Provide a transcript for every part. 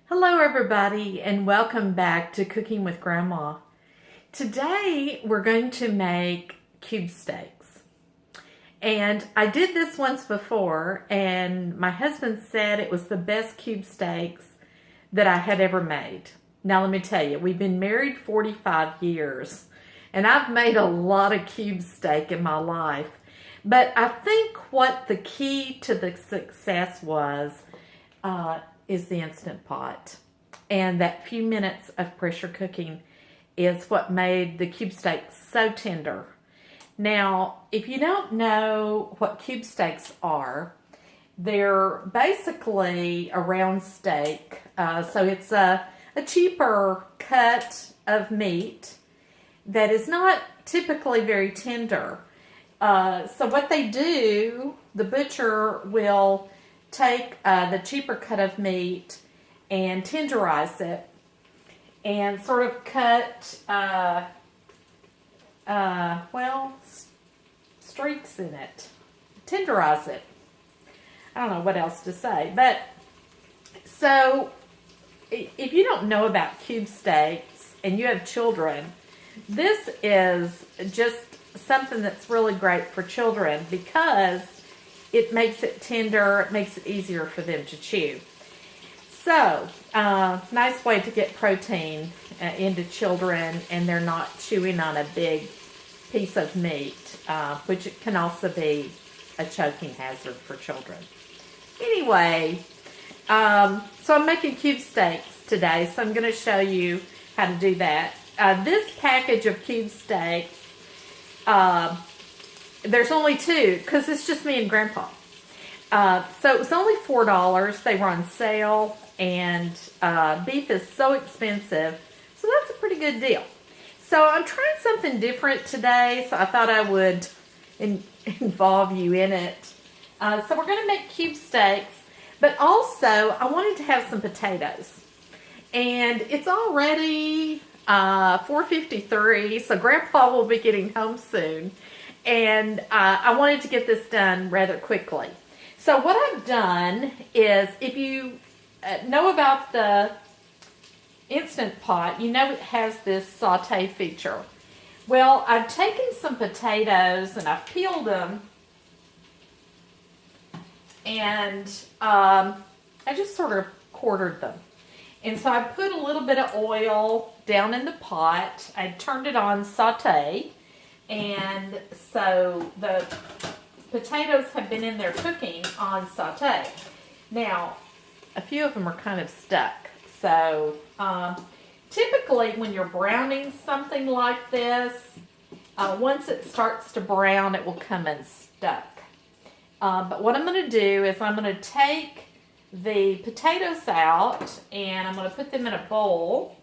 Hello everybody and welcome back to Cooking with Grandma. Today we're going to make cube steaks. And I did this once before and my husband said it was the best cube steaks that I had ever made. Now let me tell you, we've been married 45 years and I've made a lot of cube steak in my life. But I think what the key to the success was is the Instant Pot. And that few minutes of pressure cooking is what made the cube steaks so tender. Now, if you don't know what cube steaks are, they're basically a round steak. So it's a cheaper cut of meat that is not typically very tender. So what they do, the butcher will take the cheaper cut of meat and tenderize it and sort of cut, streaks in it. Tenderize it. I don't know what else to say. But, so, if you don't know about cube steaks and you have children, this is just something that's really great for children because it makes it tender, it makes it easier for them to chew. So, nice way to get protein into children and they're not chewing on a big piece of meat, which can also be a choking hazard for children. Anyway, so I'm making cube steaks today, so I'm going to show you how to do that. This package of cube steaks, there's only two because it's just me and Grandpa. So it was only $4. They were on sale and beef is so expensive. So that's a pretty good deal. So I'm trying something different today. So I thought I would involve you in it. So we're going to make cube steaks. But also I wanted to have some potatoes. And it's already 4:53. So Grandpa will be getting home soon. And I wanted to get this done rather quickly. So what I've done is, if you know about the Instant Pot, you know it has this saute feature. Well, I've taken some potatoes and I've peeled them. And I just sort of quartered them. And so I put a little bit of oil down in the pot. I turned it on saute. And so the potatoes have been in there cooking on saute. Now, a few of them are kind of stuck. So, typically when you're browning something like this, once it starts to brown, it will come unstuck. But what I'm going to do is I'm going to take the potatoes out and I'm going to put them in a bowl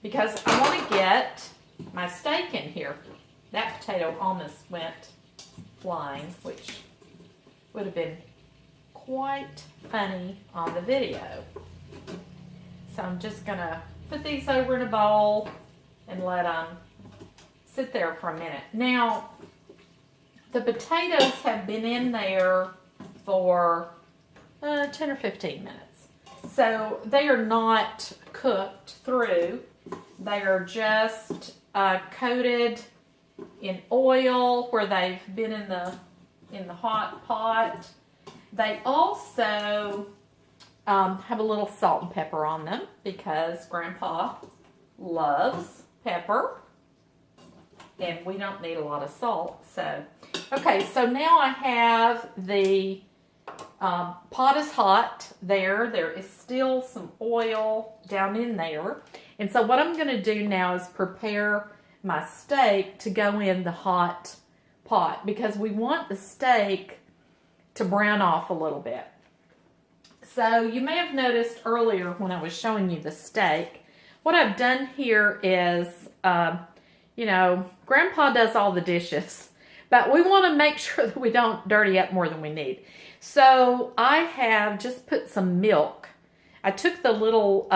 because I want to get my steak in here. That potato almost went flying, which would have been quite funny on the video. So I'm just going to put these over in a bowl and let them sit there for a minute. Now, the potatoes have been in there for 10 or 15 minutes. So they are not cooked through. They are just coated in oil where they've been in the hot pot. They also have a little salt and pepper on them because Grandpa loves pepper and we don't need a lot of salt. So, okay, so now I have the pot is hot there. There is still some oil down in there. And so what I'm going to do now is prepare my steak to go in the hot pot because we want the steak to brown off a little bit. So you may have noticed earlier when I was showing you the steak, what I've done here is, Grandpa does all the dishes, but we want to make sure that we don't dirty up more than we need. So I have just put some milk. I took the little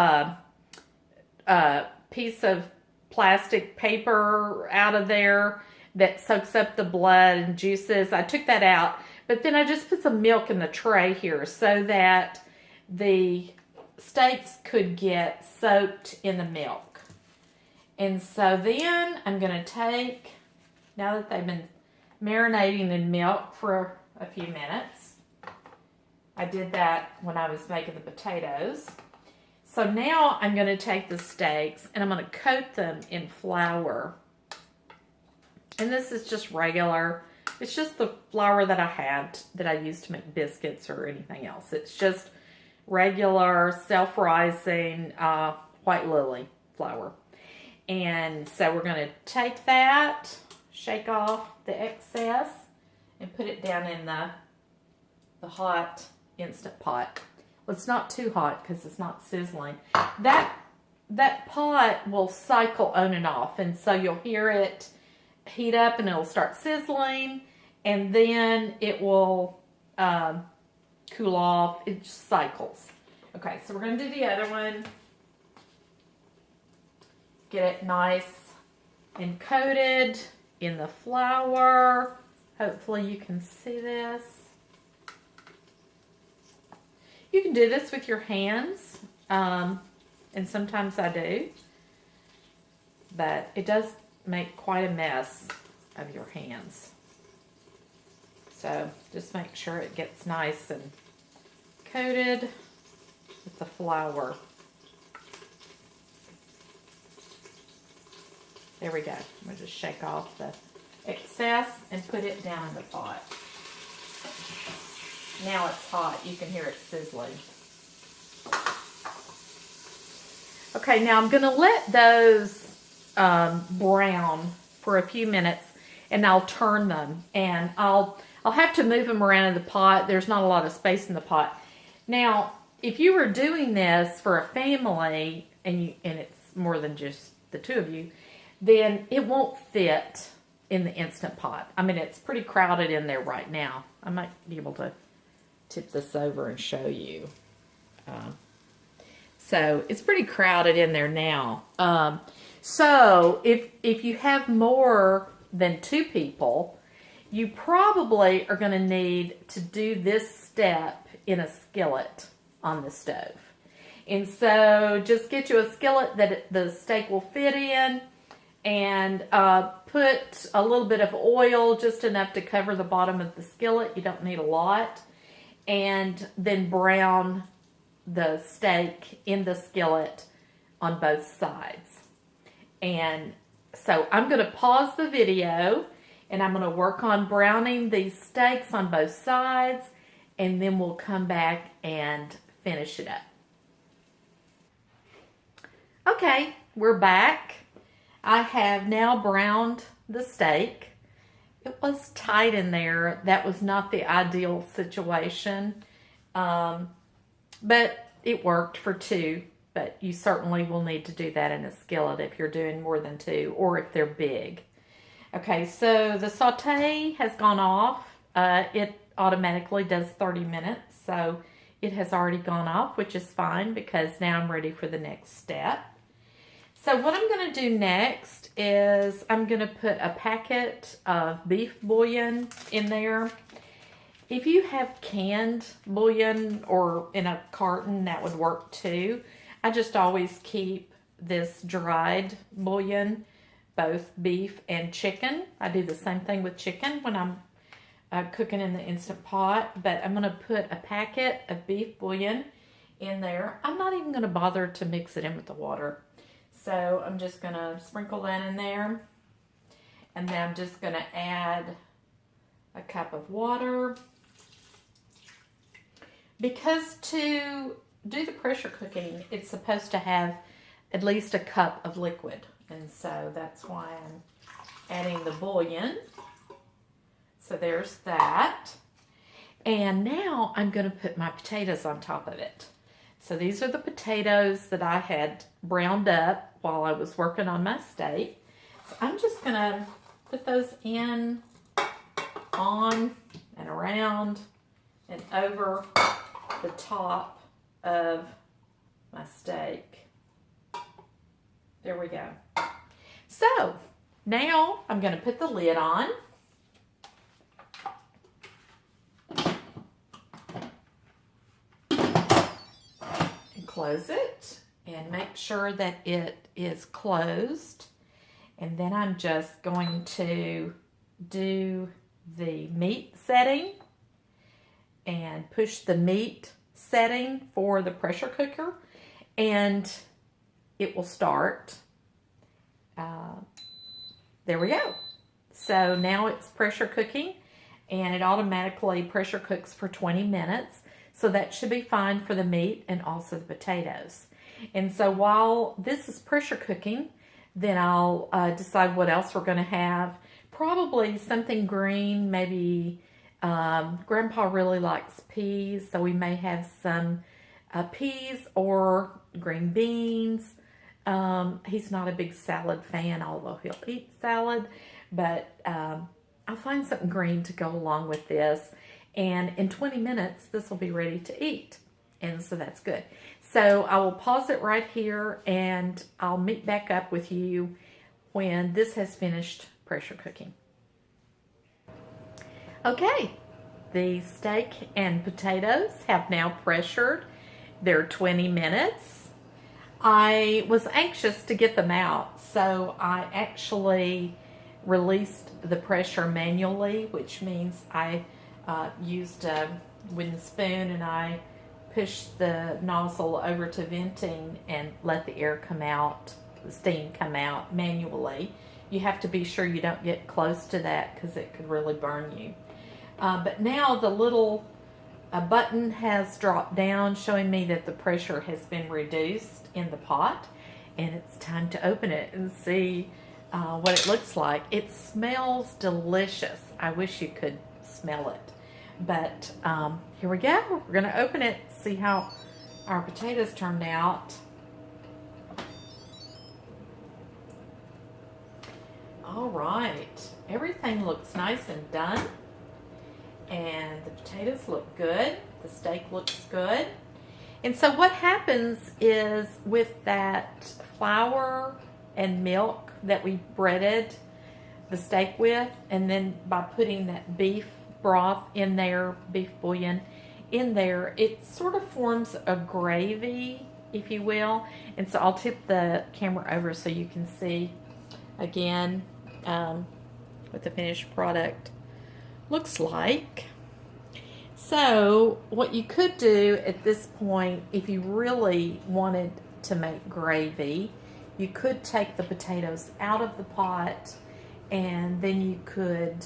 piece of plastic paper out of there that soaks up the blood and juices. I took that out, but then I just put some milk in the tray here so that the steaks could get soaked in the milk. And so then I'm going to take, now that they've been marinating in milk for a few minutes, I did that when I was making the potatoes. So now I'm going to take the steaks and I'm going to coat them in flour. And this is just regular. It's just the flour that I had that I used to make biscuits or anything else. It's just regular self-rising white lily flour. And so we're going to take that, shake off the excess, and put it down in the hot Instant Pot. Well, it's not too hot because it's not sizzling. That pot will cycle on and off, and so you'll hear it heat up and it'll start sizzling, and then it will cool off. It just cycles. Okay, so we're going to do the other one. Get it nice and coated in the flour. Hopefully you can see this. You can do this with your hands, and sometimes I do, but it does make quite a mess of your hands. So just make sure it gets nice and coated with the flour. There we go. We'll just shake off the excess and put it down in the pot. Now it's hot. You can hear it sizzling. Okay, now I'm going to let those brown for a few minutes, and I'll turn them, and I'll have to move them around in the pot. There's not a lot of space in the pot. Now, if you were doing this for a family and it's more than just the two of you, then it won't fit in the Instant Pot. I mean, it's pretty crowded in there right now. I might be able to tip this over and show you. So it's pretty crowded in there now. So if you have more than 2 people, you probably are going to need to do this step in a skillet on the stove. And so just get you a skillet that the steak will fit in, and put a little bit of oil, just enough to cover the bottom of the skillet. You don't need a lot. And then brown the steak in the skillet on both sides. And so I'm going to pause the video, and I'm going to work on browning these steaks on both sides, and then we'll come back and finish it up. Okay, we're back. I have now browned the steak. It was tight in there. That was not the ideal situation, but it worked for 2. But you certainly will need to do that in a skillet if you're doing more than 2, or if they're big. Okay, so the saute has gone off. It automatically does 30 minutes, so it has already gone off, which is fine because now I'm ready for the next step. So what I'm going to do next is I'm going to put a packet of beef bouillon in there. If you have canned bouillon or in a carton, that would work too. I just always keep this dried bouillon, both beef and chicken. I do the same thing with chicken when I'm cooking in the Instant Pot, but I'm going to put a packet of beef bouillon in there. I'm not even going to bother to mix it in with the water. So I'm just going to sprinkle that in there. And then I'm just going to add a cup of water. Because to do the pressure cooking, it's supposed to have at least a cup of liquid. And so that's why I'm adding the bouillon. So there's that. And now I'm going to put my potatoes on top of it. So these are the potatoes that I had browned up while I was working on my steak. So I'm just going to put those in, on, and around, and over the top of my steak. There we go. So now I'm going to put the lid on. close it and make sure that it is closed. And then I'm just going to do the meat setting and push the meat setting for the pressure cooker, and it will start. There we go. So now it's pressure cooking, and it automatically pressure cooks for 20 minutes. So that should be fine for the meat and also the potatoes. And so while this is pressure cooking, then I'll decide what else we're going to have. Probably something green, maybe Grandpa really likes peas, so we may have some peas or green beans. He's not a big salad fan, although he'll eat salad, but I'll find something green to go along with this. And in 20 minutes, this will be ready to eat. And so that's good. So I will pause it right here, and I'll meet back up with you when this has finished pressure cooking. Okay, the steak and potatoes have now pressured. They're 20 minutes. I was anxious to get them out, so I actually released the pressure manually, which means I used a wooden spoon and I pushed the nozzle over to venting and let the air come out, the steam come out manually. You have to be sure you don't get close to that because it could really burn you. But now the little button has dropped down, showing me that the pressure has been reduced in the pot, and it's time to open it and see what it looks like. It smells delicious. I wish you could smell it. But here we go. We're going to open it, see how our potatoes turned out. All right. Everything looks nice and done. And the potatoes look good. The steak looks good. And so what happens is with that flour and milk that we breaded the steak with, and then by putting that beef broth in there, beef bouillon in there, it sort of forms a gravy, if you will. And so I'll tip the camera over so you can see again what the finished product looks like. So what you could do at this point, if you really wanted to make gravy, you could take the potatoes out of the pot, and then you could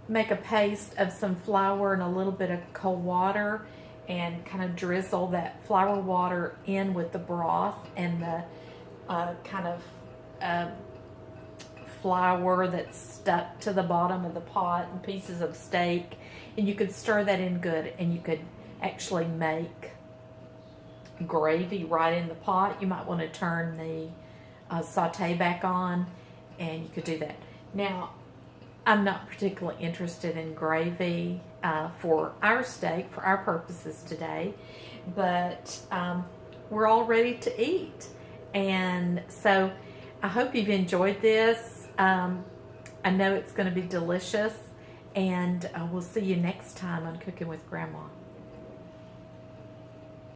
make a paste of some flour and a little bit of cold water and kind of drizzle that flour water in with the broth and the kind of flour that's stuck to the bottom of the pot and pieces of steak, and you could stir that in good, and you could actually make gravy right in the pot. You might want to turn the saute back on, and you could do that. Now, I'm not particularly interested in gravy for our steak, for our purposes today, but we're all ready to eat. And so I hope you've enjoyed this. I know it's going to be delicious, and we'll see you next time on Cooking with Grandma.